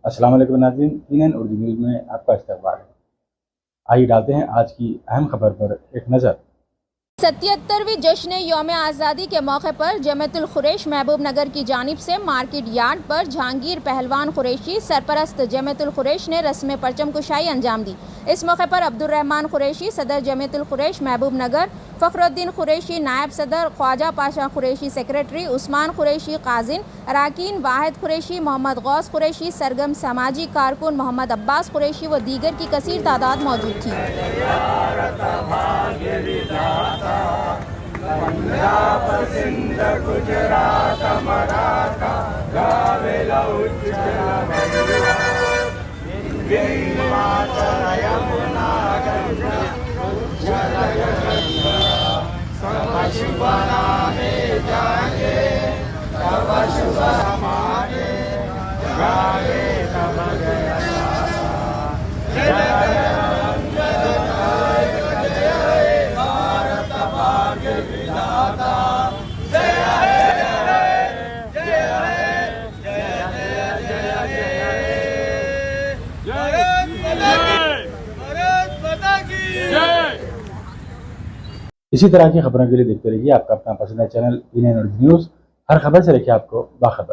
अस्सलाम वालेकुम नाज़रीन, CNN उर्दू न्यूज़ में आपका इस्तकबाल है। आइए डालते हैं आज की अहम खबर पर एक नज़र। 77वीं जश्न यौम आज़ादी के मौके पर जमियतुल कुरैश महबूब नगर की जानिब से मार्केट यार्ड पर जहांगीर पहलवान कुरैशी सरपरस्त जमियतुल कुरैश ने रस्म परचम कुशाई अंजाम दी। इस मौके पर अब्दुर्रहमान कुरैशी सदर जमियतुल कुरैश महबूब नगर, फ़खरुद्दीन कुरैशी नायब सदर, ख्वाजा पाशा कुरैशी सेक्रेटरी, उस्मान कुरैशी काजिन, अराकीन वाहिद कुरैशी, मोहम्मद गौस कुरैशी, सरगम समाजी कारकुन मोहम्मद अब्बास कुरैशी व दीगर की कसीर तादाद मौजूद थी। पंजाब सिंध गुजरात मराठा गावेला उज्जल बंधुआ हिमाचल यमुना गंगा उज्जल गंगा सब शुभ नामे जागे सब शुभ हमारे गावे तब गया इसी तरह की खबरों के लिए देखते रहिए आपका अपना पसंदीदा चैनल CNN उर्दू न्यूज़। हर खबर से लेकर आपको बाखबर।